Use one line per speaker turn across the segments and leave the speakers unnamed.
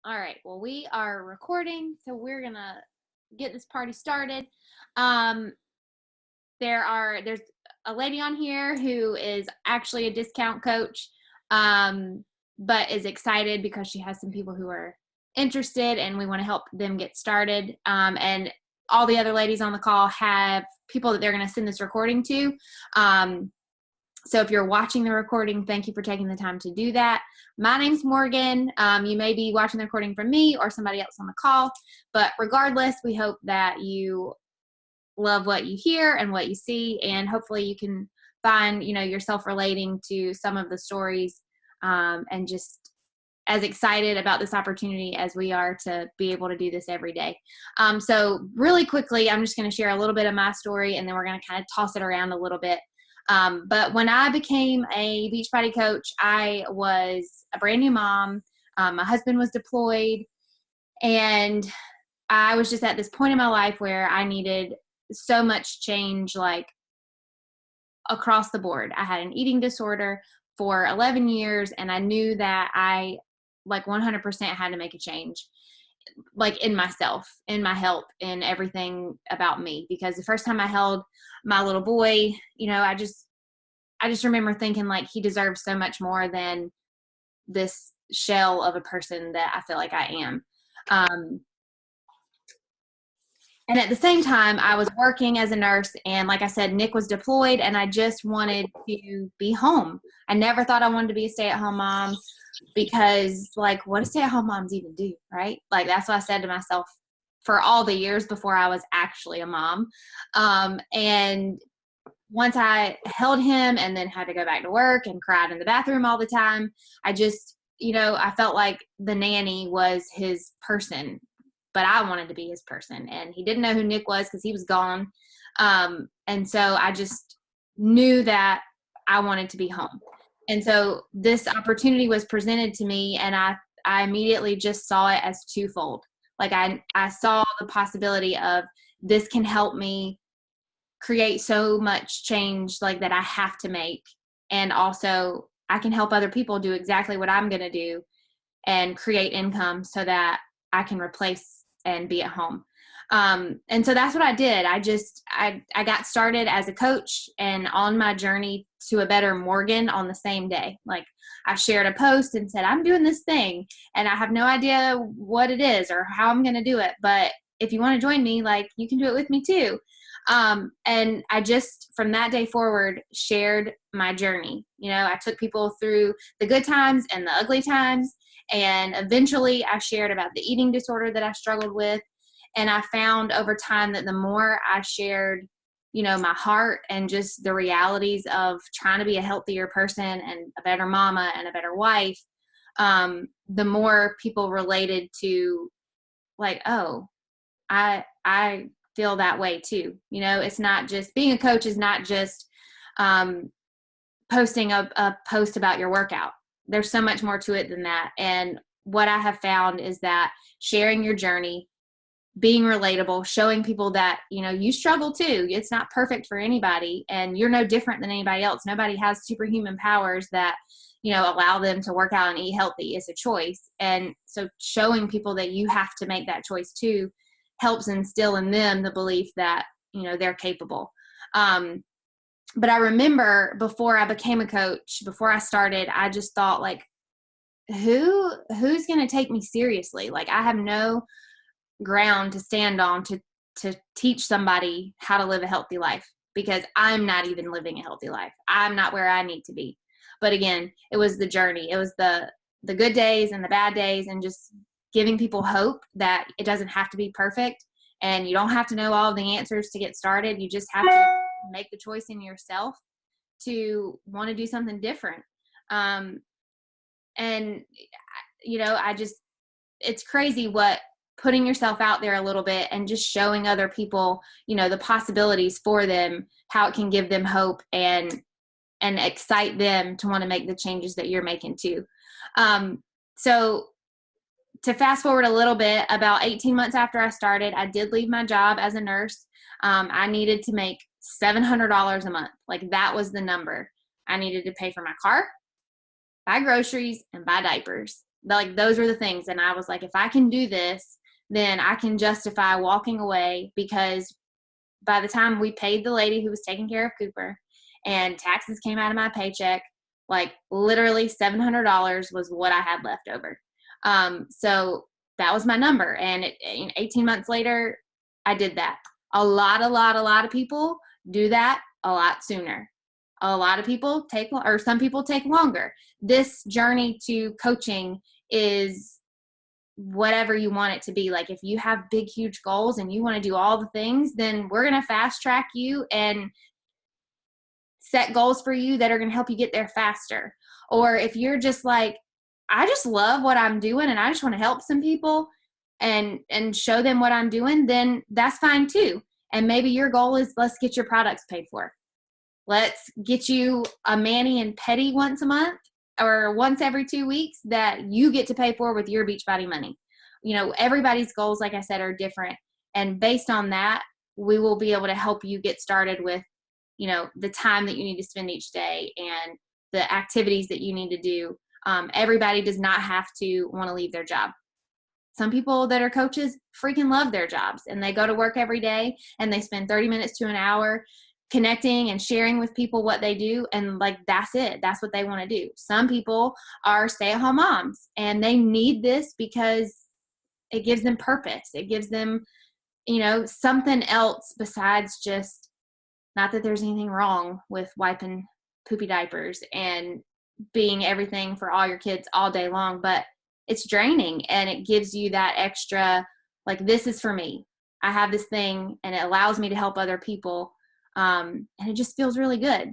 All right. Well, we are recording, so we're gonna get this party started. Um, there's a lady on here who is actually a discount coach, but is excited because she has some people who are interested, and we want to help them get started. And all the other ladies on the call have people that they're going to send this recording to. So if you're watching the recording, thank you for taking the time to do that. My name's Morgan. You may be watching the recording from me or somebody else on the call, but regardless, we hope that you love what you hear and what you see, and hopefully you can find, yourself relating to some of the stories, and just as excited about this opportunity as we are to be able to do this every day. So really quickly, I'm just going to share a little bit of my story, and then we're going to kind of toss it around a little bit. But when I became a Beachbody coach, I was a brand new mom. My husband was deployed, and I was just at this point in my life where I needed so much change, like across the board. I had an eating disorder for 11 years, and I knew that I 100% had to make a change, like in myself, in my health, in everything about me. Because the first time I held my little boy, I just remember thinking like he deserves so much more than this shell of a person that I feel like I am. And at the same time, I was working as a nurse, and like I said, Nick was deployed, and I just wanted to be home. I never thought I wanted to be a stay-at-home mom, because what do stay-at-home moms even do, right? Like, that's what I said to myself for all the years before I was actually a mom. And once I held him and then had to go back to work and cried in the bathroom all the time, I just, I felt like the nanny was his person, but I wanted to be his person. And he didn't know who Nick was because he was gone. And so I just knew that I wanted to be home. And so this opportunity was presented to me, and I immediately just saw it as twofold. Like I saw the possibility of this can help me create so much change that I have to make. And also I can help other people do exactly what I'm going to do and create income so that I can replace and be at home. And so that's what I did. I got started as a coach and on my journey to a better Morgan on the same day. Like, I shared a post and said, I'm doing this thing and I have no idea what it is or how I'm going to do it. But if you want to join me, you can do it with me too. And I just, from that day forward, shared my journey. I took people through the good times and the ugly times. And eventually I shared about the eating disorder that I struggled with. And I found over time that the more I shared, my heart and just the realities of trying to be a healthier person and a better mama and a better wife, the more people related to oh, I feel that way too. It's not just, being a coach is not just posting a post about your workout. There's so much more to it than that. And what I have found is that sharing your journey, being relatable, showing people that, you struggle too. It's not perfect for anybody, and you're no different than anybody else. Nobody has superhuman powers that, allow them to work out and eat healthy. It's a choice. And so showing people that you have to make that choice too helps instill in them the belief that, they're capable. But I remember before I became a coach, before I started, I just thought who's going to take me seriously? I have no ground to stand on to teach somebody how to live a healthy life, because I'm not even living a healthy life. I'm not where I need to be. But again, it was the journey. It was the good days and the bad days, and just giving people hope that it doesn't have to be perfect, and you don't have to know all of the answers to get started. You just have to make the choice in yourself to want to do something different. And it's crazy what putting yourself out there a little bit and just showing other people, the possibilities for them, how it can give them hope and excite them to want to make the changes that you're making too. So to fast forward a little bit, about 18 months after I started, I did leave my job as a nurse. I needed to make $700 a month. That was the number. I needed to pay for my car, buy groceries, and buy diapers. Like, those are the things. And I was like, if I can do this, then I can justify walking away, because by the time we paid the lady who was taking care of Cooper and taxes came out of my paycheck, like literally $700 was what I had left over. So that was my number. And 18 months later, I did that. A lot of people do that a lot sooner. A lot of people some people take longer. This journey to coaching is whatever you want it to be. Like, if you have big, huge goals and you want to do all the things, then we're going to fast track you and set goals for you that are going to help you get there faster. Or if you're just like, I just love what I'm doing and I just want to help some people and show them what I'm doing, then that's fine too. And maybe your goal is, let's get your products paid for. Let's get you a mani and pedi once a month or once every 2 weeks that you get to pay for with your Beachbody money. Everybody's goals, like I said, are different. And based on that, we will be able to help you get started with, the time that you need to spend each day and the activities that you need to do. Everybody does not have to want to leave their job. Some people that are coaches freaking love their jobs, and they go to work every day and they spend 30 minutes to an hour connecting and sharing with people what they do. And like, that's it. That's what they want to do. Some people are stay-at-home moms and they need this because it gives them purpose. It gives them, something else besides just, not that there's anything wrong with wiping poopy diapers and being everything for all your kids all day long, but it's draining, and it gives you that extra, like, this is for me. I have this thing and it allows me to help other people. And it just feels really good.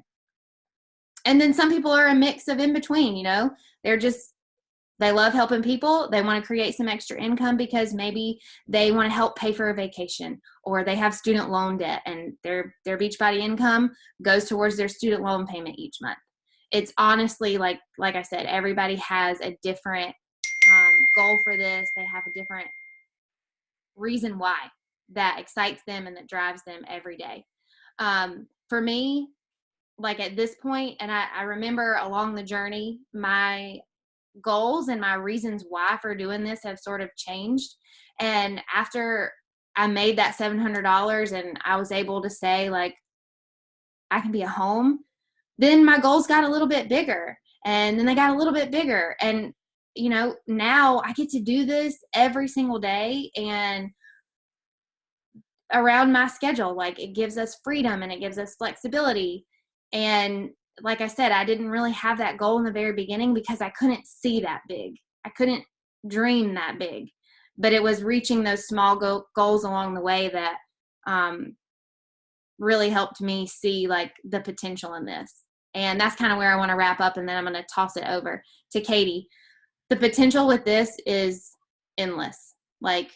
And then some people are a mix of in between, they love helping people. They want to create some extra income because maybe they want to help pay for a vacation, or they have student loan debt and their Beachbody income goes towards their student loan payment each month. It's honestly, like I said, everybody has a different goal for this. They have a different reason why that excites them and that drives them every day. For me, like at this point, and I remember along the journey, my goals and my reasons why for doing this have sort of changed. And after I made that $700 and I was able to say, like, I can be at home, then my goals got a little bit bigger, and then they got a little bit bigger. And, now I get to do this every single day and around my schedule. Like, it gives us freedom and it gives us flexibility. And like I said, I didn't really have that goal in the very beginning because I couldn't see that big. I couldn't dream that big, but it was reaching those small goals along the way that really helped me see like the potential in this. And that's kind of where I want to wrap up. And then I'm going to toss it over to Katie. The potential with this is endless. Like,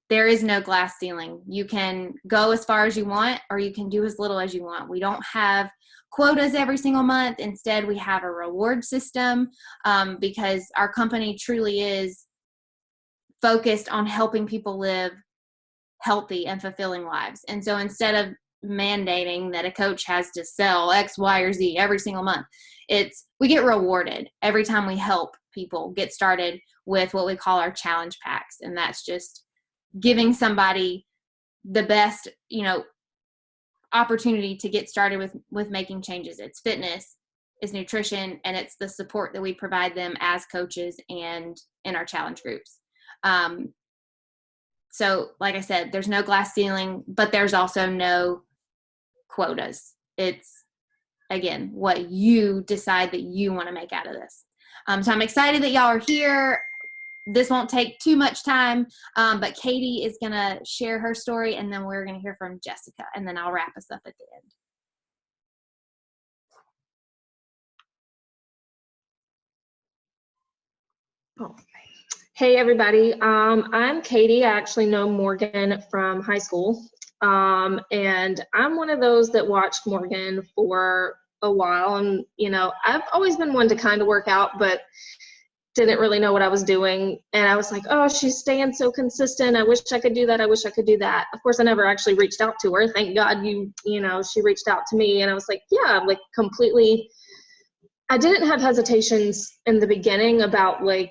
there is no glass ceiling. You can go as far as you want, or you can do as little as you want. We don't have quotas every single month. Instead, we have a reward system because our company truly is focused on helping people live healthy and fulfilling lives. And so instead of mandating that a coach has to sell X, Y, or Z every single month, we get rewarded every time we help people get started with what we call our challenge packs. And that's just giving somebody the best, opportunity to get started with making changes. It's fitness, it's nutrition, and it's the support that we provide them as coaches and in our challenge groups. So like I said, there's no glass ceiling, but there's also no quotas. It's, again, what you decide that you want to make out of this. So I'm excited that y'all are here. This won't take too much time, but Katie is going to share her story, and then we're going to hear from Jessica, and then I'll wrap us up at the end.
Oh. Hey, everybody. I'm Katie. I actually know Morgan from high school, and I'm one of those that watched Morgan for a while, and, I've always been one to kind of work out, but didn't really know what I was doing. And I was like, oh, she's staying so consistent. I wish I could do that. I wish I could do that. Of course, I never actually reached out to her. Thank God she reached out to me. And I was like, yeah, like completely I didn't have hesitations in the beginning about like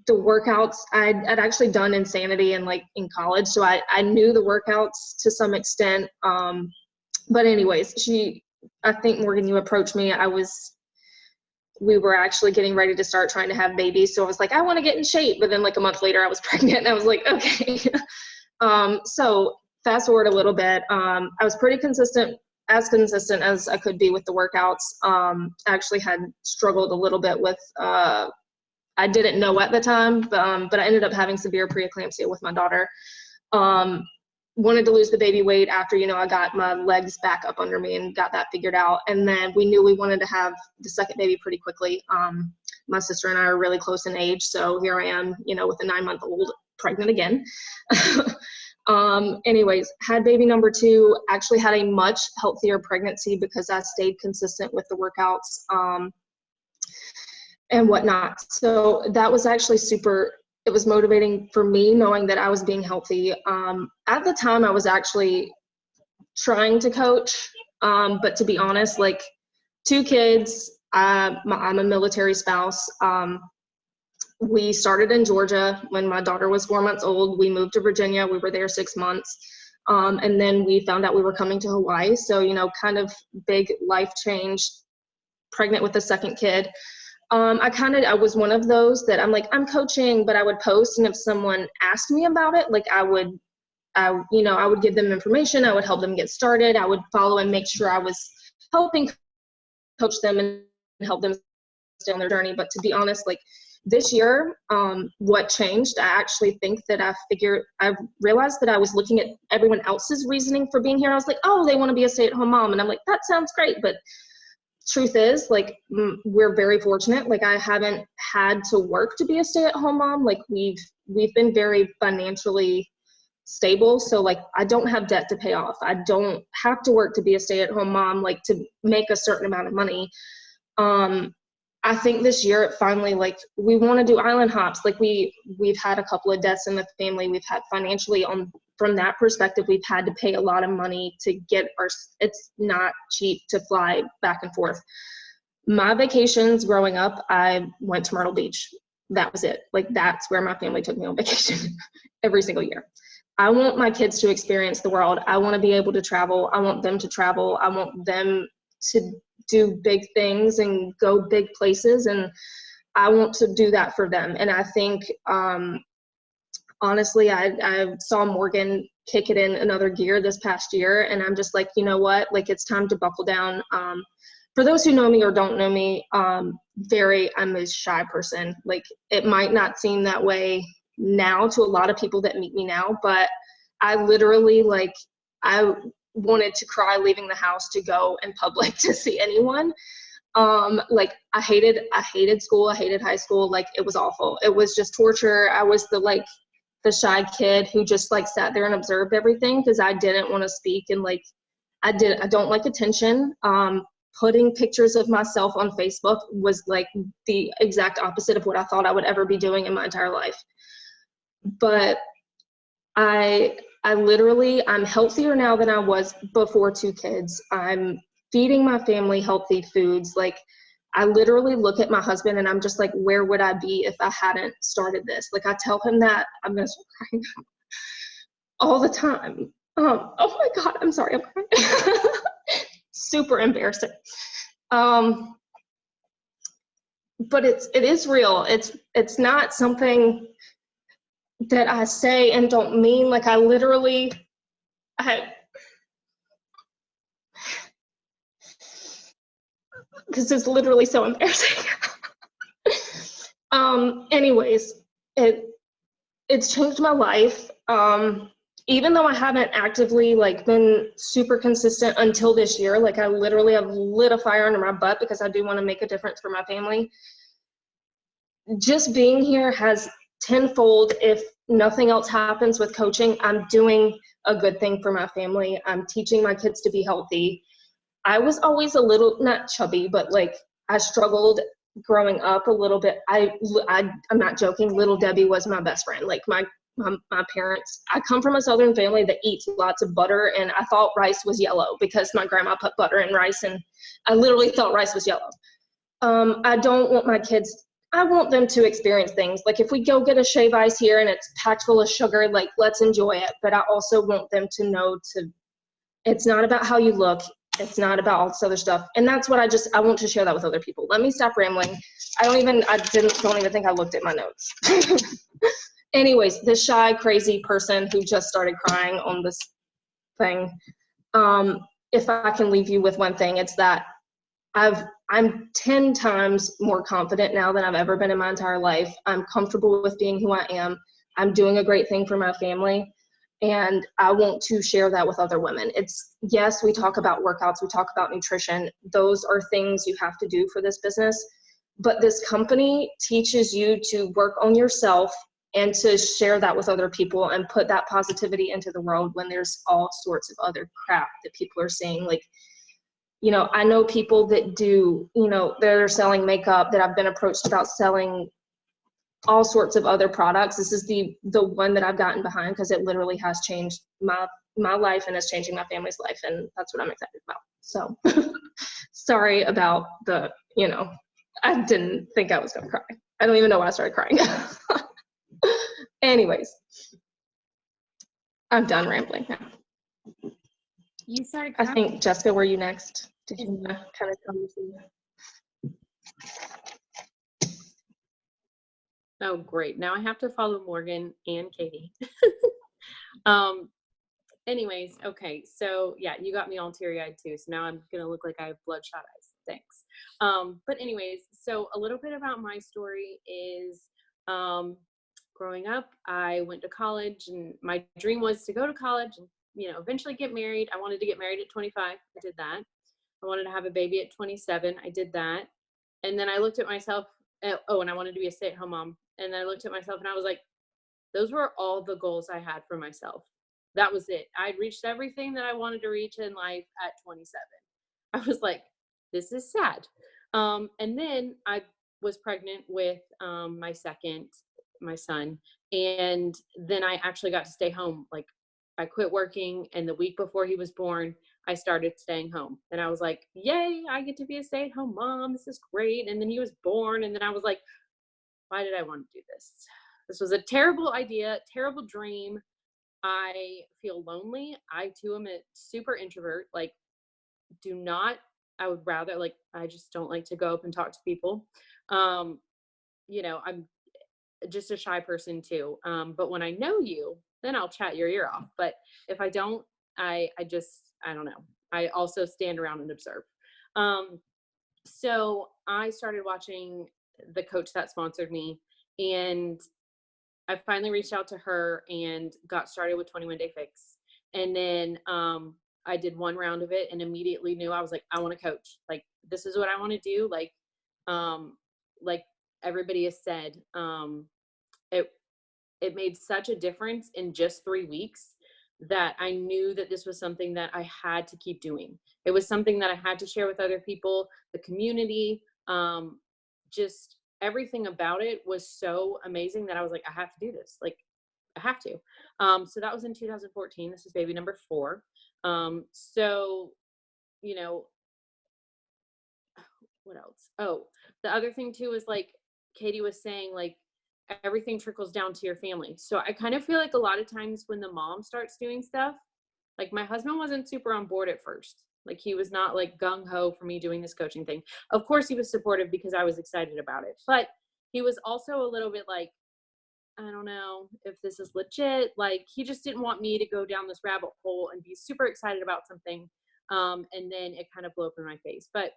the workouts. I'd actually done Insanity in college, so I knew the workouts to some extent. But anyways, I think Morgan, you approached me. We were actually getting ready to start trying to have babies, so I was like, I want to get in shape. But then like a month later, I was pregnant, and I was like, okay. So fast forward a little bit. I was pretty consistent as I could be with the workouts. I actually had struggled a little bit with, I didn't know at the time, but I ended up having severe preeclampsia with my daughter. Wanted to lose the baby weight after, I got my legs back up under me and got that figured out. And then we knew we wanted to have the second baby pretty quickly. My sister and I are really close in age. So here I am, with a 9-month-old pregnant again. Anyways, had baby number 2, actually had a much healthier pregnancy because I stayed consistent with the workouts, and whatnot. So that was actually it was motivating for me knowing that I was being healthy. At the time I was actually trying to coach, but to be honest, 2 kids, I'm a military spouse. We started in Georgia when my daughter was 4 months old. We moved to Virginia. We were there 6 months. And then we found out we were coming to Hawaii. So, kind of big life change, pregnant with a second kid. I was one of those that I'm coaching, but I would post. And if someone asked me about it, I would give them information. I would help them get started. I would follow and make sure I was helping coach them and help them stay on their journey. But to be honest, this year, what changed, I actually think that I realized that I was looking at everyone else's reasoning for being here. I was like, oh, they want to be a stay-at-home mom. And I'm like, that sounds great. But truth is, we're very fortunate. I haven't had to work to be a stay-at-home mom. We've been very financially stable. So I don't have debt to pay off. I don't have to work to be a stay-at-home mom, to make a certain amount of money. I think this year it finally, we want to do island hops. We've had a couple of deaths in the family. We've had financially from that perspective, we've had to pay a lot of money to get it's not cheap to fly back and forth. My vacations growing up, I went to Myrtle Beach. That was it. That's where my family took me on vacation every single year. I want my kids to experience the world. I want to be able to travel. I want them to travel. I want them to do big things and go big places, and I want to do that for them. And I think honestly, I saw Morgan kick it in another gear this past year, and I'm just you know what, it's time to buckle down. For those who know me or don't know me, I'm a shy person. It might not seem that way now to a lot of people that meet me now, but I literally I wanted to cry leaving the house to go in public to see anyone. I hated school. I hated high school. It was awful. It was just torture. I was the shy kid who just sat there and observed everything because I didn't want to speak. And I don't like attention. Putting pictures of myself on Facebook was the exact opposite of what I thought I would ever be doing in my entire life. But I'm healthier now than I was before 2 kids. I'm feeding my family healthy foods. I literally look at my husband and I'm just where would I be if I hadn't started this? I tell him that I'm going to start crying all the time. Oh my God, I'm sorry, I'm crying. Super embarrassing. But it is real. It's not something that I say and don't mean. I literally, because it's literally so embarrassing. Anyways, it's changed my life. Even though I haven't actively been super consistent until this year, I literally have lit a fire under my butt because I do want to make a difference for my family. Just being here has tenfold. If nothing else happens with coaching, I'm doing a good thing for my family. I'm teaching my kids to be healthy. I was always a little, not chubby, but I struggled growing up a little bit. I'm not joking. Little Debbie was my best friend. My parents, I come from a Southern family that eats lots of butter, and I thought rice was yellow because my grandma put butter in rice, and I literally thought rice was yellow. I don't want my kids, I want them to experience things. Like if we go get a shave ice here and it's packed full of sugar, like let's enjoy it. But I also want them to know it's not about how you look. It's not about all this other stuff. And that's what I want to share that with other people. Let me stop rambling. Don't even think I looked at my notes. Anyways, this shy, crazy person who just started crying on this thing. If I can leave you with one thing, it's that I'm 10 times more confident now than I've ever been in my entire life. I'm comfortable with being who I am. I'm doing a great thing for my family. And I want to share that with other women. Yes, we talk about workouts, we talk about nutrition. Those are things you have to do for this business. But this company teaches you to work on yourself and to share that with other people and put that positivity into the world when there's all sorts of other crap that people are saying. Like, I know people that they're selling makeup, that I've been approached about selling all sorts of other products. This is the one that I've gotten behind because it literally has changed my life and is changing my family's life, and that's what I'm excited about. So sorry about I didn't think I was gonna cry. I don't even know why I started crying. Anyways, I'm done rambling now.
You started
I
crying.
think, Jessica, were you next? Did you want to kind of tell me?
Oh, great. Now I have to follow Morgan and Katie. Anyways, okay. So yeah, you got me all teary-eyed too. So now I'm going to look like I have bloodshot eyes. Thanks. But anyways, so a little bit about my story is, growing up, I went to college and my dream was to go to college and, eventually get married. I wanted to get married at 25. I did that. I wanted to have a baby at 27. I did that. And then I looked at myself. And I wanted to be a stay-at-home mom. And I looked at myself and I was like, those were all the goals I had for myself. That was it. I'd reached everything that I wanted to reach in life at 27. I was like, this is sad. And then I was pregnant with my son. And then I actually got to stay home. Like I quit working, and the week before he was born, I started staying home. And I was like, yay, I get to be a stay-at-home mom. This is great. And then he was born. And then I was like, why did I want to do this? This was a terrible idea, terrible dream. I feel lonely. I too am a super introvert. Like, I would rather, like, I just don't like to go up and talk to people. I'm just a shy person too. But when I know you, then I'll chat your ear off. But if I don't, I don't know. I also stand around and observe. So I started watching the coach that sponsored me, and I finally reached out to her and got started with 21 Day Fix. And then I did one round of it and immediately knew, I was like, I want to coach. Like, this is what I want to do. Like everybody has said, it made such a difference in just 3 weeks that I knew that this was something that I had to keep doing. It was something that I had to share with other people, the community, just everything about it was so amazing that I was like, I have to do this. Like, I have to. So that was in 2014. This is baby number 4. So, you know, what else? Oh, the other thing too is, like Katie was saying, like, everything trickles down to your family. So I kind of feel like a lot of times when the mom starts doing stuff, like my husband wasn't super on board at first. Like he was not like gung ho for me doing this coaching thing. Of course he was supportive because I was excited about it, but he was also a little bit like, I don't know if this is legit. Like he just didn't want me to go down this rabbit hole and be super excited about something. And then it kind of blew up in my face. But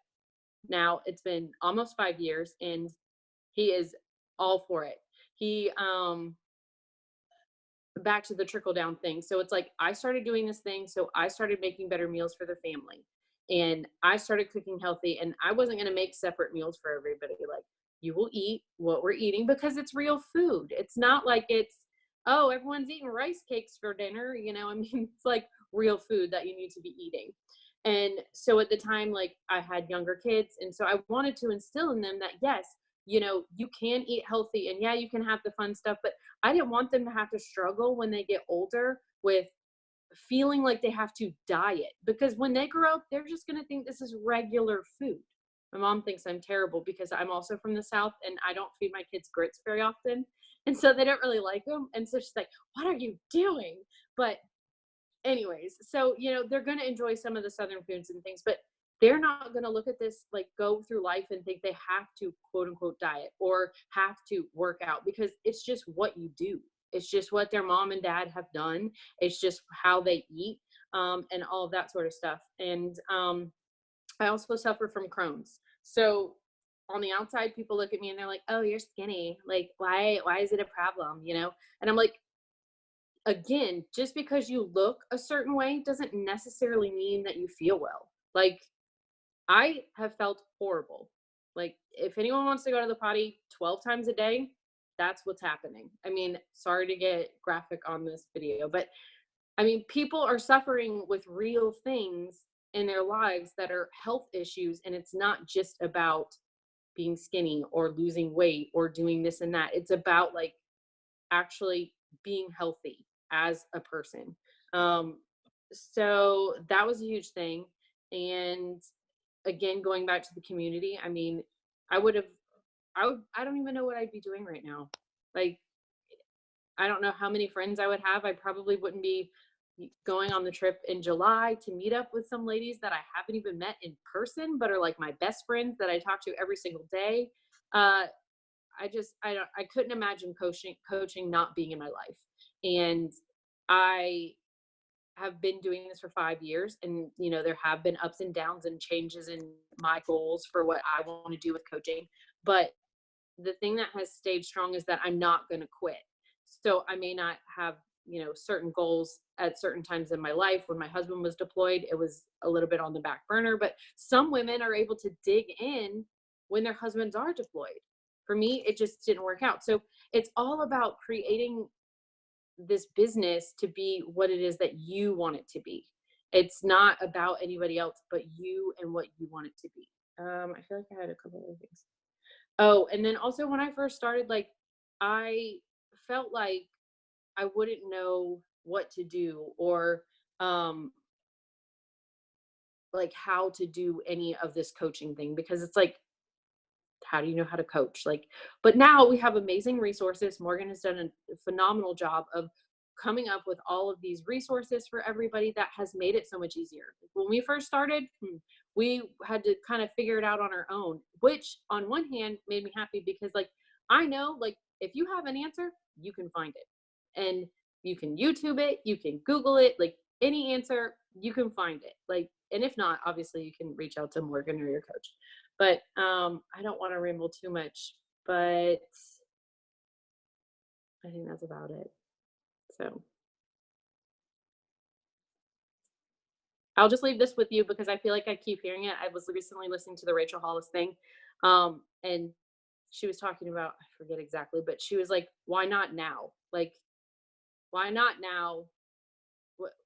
now it's been almost 5 years and he is all for it. He back to the trickle down thing. So it's like I started doing this thing, so I started making better meals for the family. And I started cooking healthy, and I wasn't going to make separate meals for everybody. Like, you will eat what we're eating because it's real food. It's not like it's, oh, everyone's eating rice cakes for dinner, I mean, it's like real food that you need to be eating. And so at the time, like I had younger kids, and so I wanted to instill in them that yes, you can eat healthy and yeah, you can have the fun stuff, but I didn't want them to have to struggle when they get older with feeling like they have to diet, because when they grow up, they're just going to think this is regular food. My mom thinks I'm terrible because I'm also from the South and I don't feed my kids grits very often. And so they don't really like them. And so she's like, what are you doing? But anyways, so, they're going to enjoy some of the Southern foods and things, but they're not going to look at this, like go through life and think they have to quote unquote diet or have to work out, because it's just what you do. It's just what their mom and dad have done. It's just how they eat, and all of that sort of stuff. And I also suffer from Crohn's. So on the outside, people look at me and they're like, oh, you're skinny. Like, why is it a problem? And I'm like, again, just because you look a certain way doesn't necessarily mean that you feel well. Like, I have felt horrible. Like, if anyone wants to go to the potty 12 times a day, that's what's happening. I mean, sorry to get graphic on this video, but I mean, people are suffering with real things in their lives that are health issues. And it's not just about being skinny or losing weight or doing this and that. It's about like actually being healthy as a person. So that was a huge thing. And again, going back to the community, I mean, I don't even know what I'd be doing right now. Like, I don't know how many friends I would have. I probably wouldn't be going on the trip in July to meet up with some ladies that I haven't even met in person, but are like my best friends that I talk to every single day. I couldn't imagine coaching not being in my life. And I have been doing this for 5 years, and there have been ups and downs and changes in my goals for what I want to do with coaching. But the thing that has stayed strong is that I'm not going to quit. So I may not have, certain goals at certain times in my life. When my husband was deployed, it was a little bit on the back burner, but some women are able to dig in when their husbands are deployed. For me, it just didn't work out. So it's all about creating this business to be what it is that you want it to be. It's not about anybody else but you and what you want it to be. I feel like I had a couple other things. Oh, and then also when I first started, like, I felt like I wouldn't know what to do, or like how to do any of this coaching thing, because it's like, how do you know how to coach? Like, but now we have amazing resources. Morgan has done a phenomenal job of coming up with all of these resources for everybody that has made it so much easier. When we first started, we had to kind of figure it out on our own, which on one hand made me happy because, like, I know, like, if you have an answer, you can find it, and you can YouTube it, you can Google it, like any answer, you can find it. Like, and if not, obviously you can reach out to Morgan or your coach. But I don't want to ramble too much, but I think that's about it. So I'll just leave this with you because I feel like I keep hearing it. I was recently listening to the Rachel Hollis thing, and she was talking about, I forget exactly, but she was like, why not now? Like, why not now?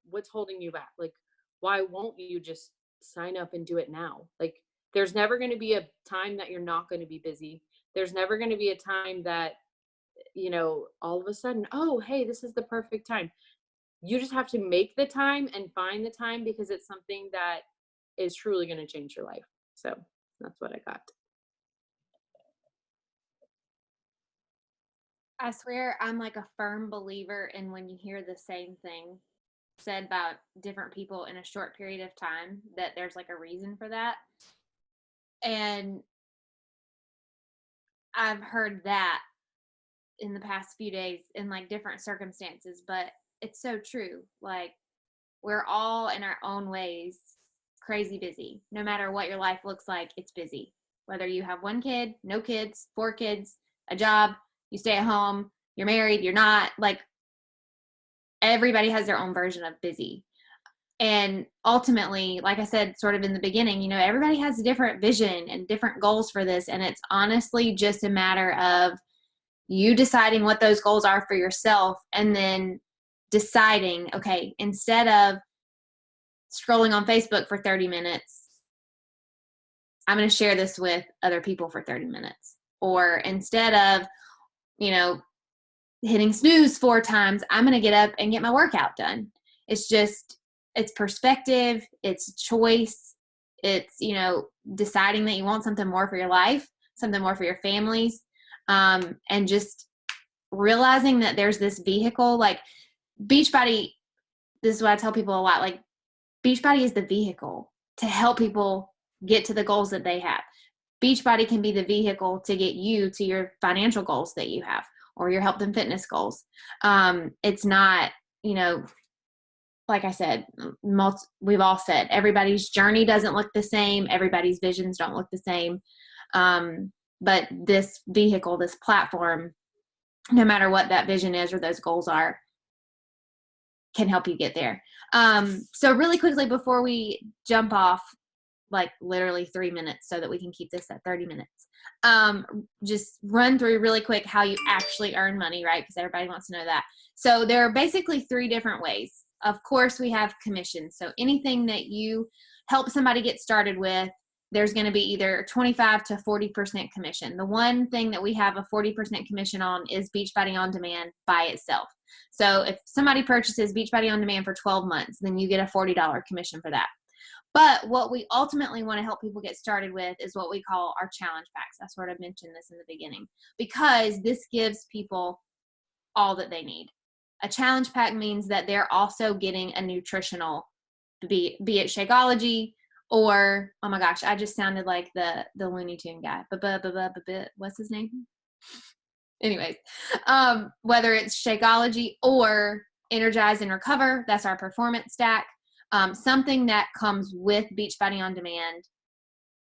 What's holding you back? Like, why won't you just sign up and do it now? Like, there's never going to be a time that you're not going to be busy. There's never going to be a time that, all of a sudden, oh, hey, this is the perfect time. You just have to make the time and find the time, because it's something that is truly going to change your life. So that's what I got.
I swear I'm like a firm believer in when you hear the same thing said about different people in a short period of time, that there's like a reason for that. And I've heard that in the past few days in like different circumstances, but it's so true. Like, we're all in our own ways crazy busy. No matter what your life looks like, it's busy. Whether you have one kid, no kids, 4 kids, a job, you stay at home, you're married, you're not, like, everybody has their own version of busy. And ultimately, like I said, sort of in the beginning, everybody has a different vision and different goals for this. And it's honestly just a matter of you deciding what those goals are for yourself, and then deciding, okay, instead of scrolling on Facebook for 30 minutes, I'm going to share this with other people for 30 minutes. Or instead of, hitting snooze 4 times, I'm going to get up and get my workout done. It's perspective, it's choice, It's, deciding that you want something more for your life, something more for your families, and just realizing that there's this vehicle, like Beachbody. This is what I tell people a lot. Like, Beachbody is the vehicle to help people get to the goals that they have. Beachbody can be the vehicle to get you to your financial goals that you have, or your health and fitness goals. It's not, like I said, we've all said, everybody's journey doesn't look the same. Everybody's visions don't look the same. But this vehicle, this platform, no matter what that vision is or those goals are, can help you get there. So really quickly before we jump off, like literally 3 minutes so that we can keep this at 30 minutes. Just run through really quick how you actually earn money, right? Because everybody wants to know that. So there are basically 3 different ways. Of course, we have commissions. So anything that you help somebody get started with, there's going to be either 25 to 40% commission. The one thing that we have a 40% commission on is Beachbody On Demand by itself. So if somebody purchases Beachbody On Demand for 12 months, then you get a $40 commission for that. But what we ultimately want to help people get started with is what we call our challenge packs. I sort of mentioned this in the beginning, because this gives people all that they need. A challenge pack means that they're also getting a nutritional, be it Shakeology, or, oh my gosh, I just sounded like the Looney Tune guy. What's his name? Anyways, whether it's Shakeology or Energize and Recover, that's our performance stack. Something that comes with Beachbody On Demand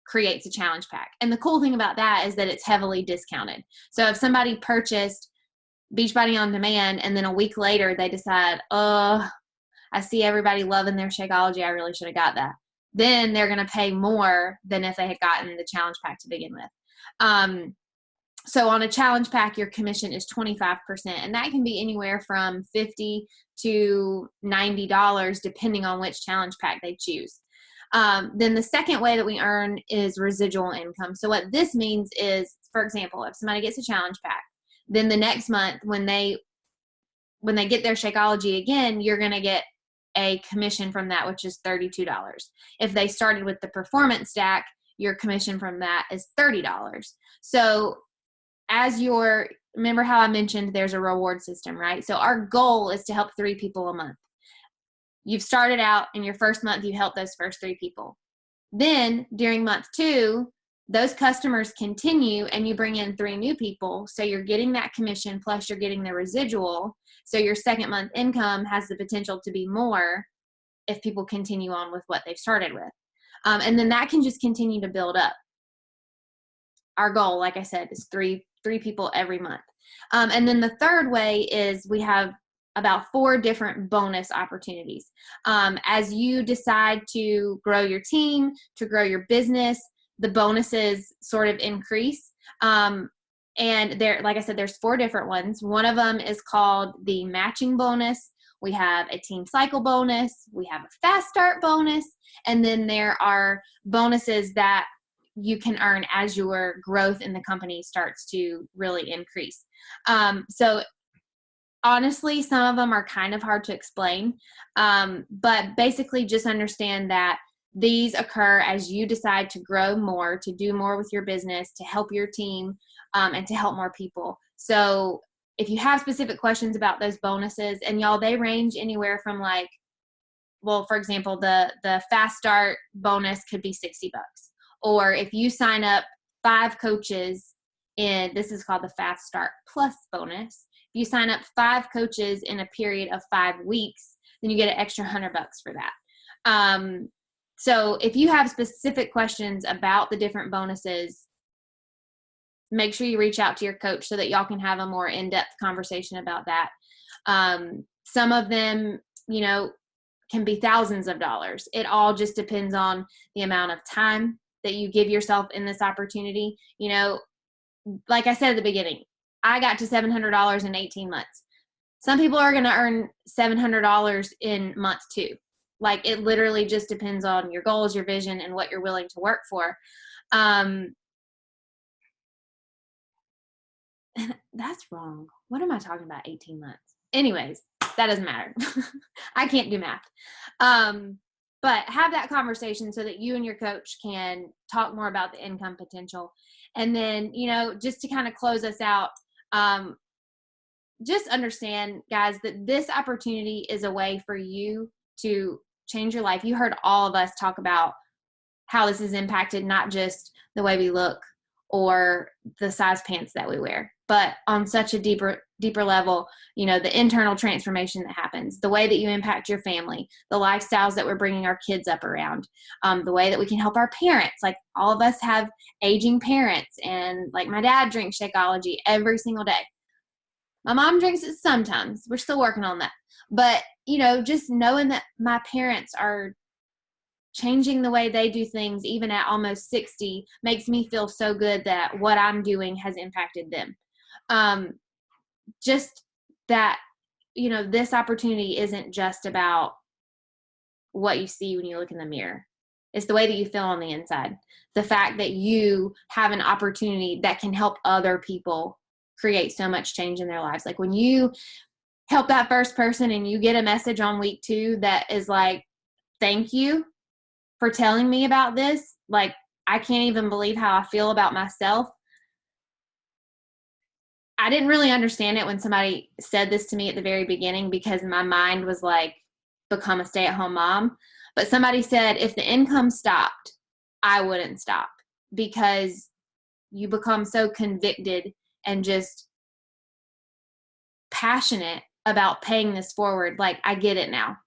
creates a challenge pack. And the cool thing about that is that it's heavily discounted. So if somebody purchased Beachbody On Demand and then a week later they decide, I see everybody loving their Shakeology, I really should have got that, then they're going to pay more than if they had gotten the challenge pack to begin with. So on a challenge pack, your commission is 25%, and that can be anywhere from $50 to $90, depending on which challenge pack they choose. Then the second way that we earn is residual income. So what this means is, for example, if somebody gets a challenge pack, then the next month when they get their Shakeology again, you're going to get a commission from that, which is $32. If they started with the performance stack, your commission from that is $30. So remember how I mentioned there's a reward system, right? So our goal is to help 3 people a month. You've started out in your first month, you help those first 3 people. Then during month 2, those customers continue and you bring in 3 new people. So you're getting that commission plus you're getting the residual. So your second month income has the potential to be more if people continue on with what they've started with. And then that can just continue to build up. Our goal, like I said, is 3 people every month. And then the third way is we have about 4 different bonus opportunities. As you decide to grow your team, to grow your business, the bonuses sort of increase. And there, like I said, there's 4 different ones. One of them is called the matching bonus. We have a team cycle bonus. We have a fast start bonus. And then there are bonuses that you can earn as your growth in the company starts to really increase. So honestly, some of them are kind of hard to explain, but basically just understand that these occur as you decide to grow more, to do more with your business, to help your team, and to help more people. So if you have specific questions about those bonuses, and y'all, they range anywhere from for example, the fast start bonus could be $60. Or if you sign up 5 coaches this is called the Fast Start Plus bonus. If you sign up 5 coaches in a period of 5 weeks, then you get an extra $100 for that. So if you have specific questions about the different bonuses, make sure you reach out to your coach so that y'all can have a more in-depth conversation about that. Some of them, can be thousands of dollars. It all just depends on the amount of time that you give yourself in this opportunity. Like I said at the beginning, I got to $700 in 18 months. Some people are going to earn $700 in month 2. Like, it literally just depends on your goals, your vision, and what you're willing to work for. That's wrong. What am I talking about? 18 months. Anyways, that doesn't matter. I can't do math. But have that conversation so that you and your coach can talk more about the income potential. And then, just to kind of close us out, just understand, guys, that this opportunity is a way for you to change your life. You heard all of us talk about how this has impacted not just the way we look or the size pants that we wear, but on such a deeper level, the internal transformation that happens, the way that you impact your family, the lifestyles that we're bringing our kids up around, the way that we can help our parents. Like, all of us have aging parents, and like my dad drinks Shakeology every single day. My mom drinks it sometimes. We're still working on that. But, just knowing that my parents are changing the way they do things, even at almost 60, makes me feel so good that what I'm doing has impacted them. Just that, this opportunity isn't just about what you see when you look in the mirror. It's the way that you feel on the inside. The fact that you have an opportunity that can help other people create so much change in their lives. Like, when you help that first person and you get a message on week 2 that is like, thank you for telling me about this. Like, I can't even believe how I feel about myself. I didn't really understand it when somebody said this to me at the very beginning, because my mind was like, become a stay-at-home mom. But somebody said, if the income stopped, I wouldn't stop, because you become so convicted and just passionate about paying this forward. Like, I get it now.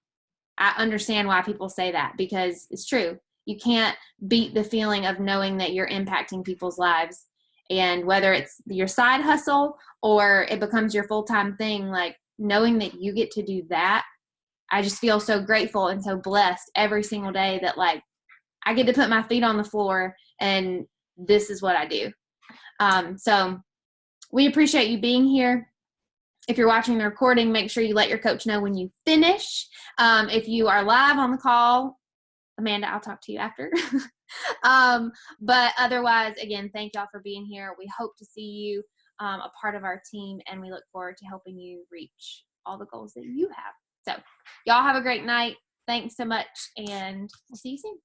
I understand why people say that, because it's true. You can't beat the feeling of knowing that you're impacting people's lives. And whether it's your side hustle or it becomes your full-time thing, like, knowing that you get to do that, I just feel so grateful and so blessed every single day that, like, I get to put my feet on the floor and this is what I do. So we appreciate you being here. If you're watching the recording, make sure you let your coach know when you finish. If you are live on the call, Amanda, I'll talk to you after. But otherwise, again, thank y'all for being here. We hope to see you a part of our team, and we look forward to helping you reach all the goals that you have. So y'all have a great night. Thanks so much, and we'll see you soon.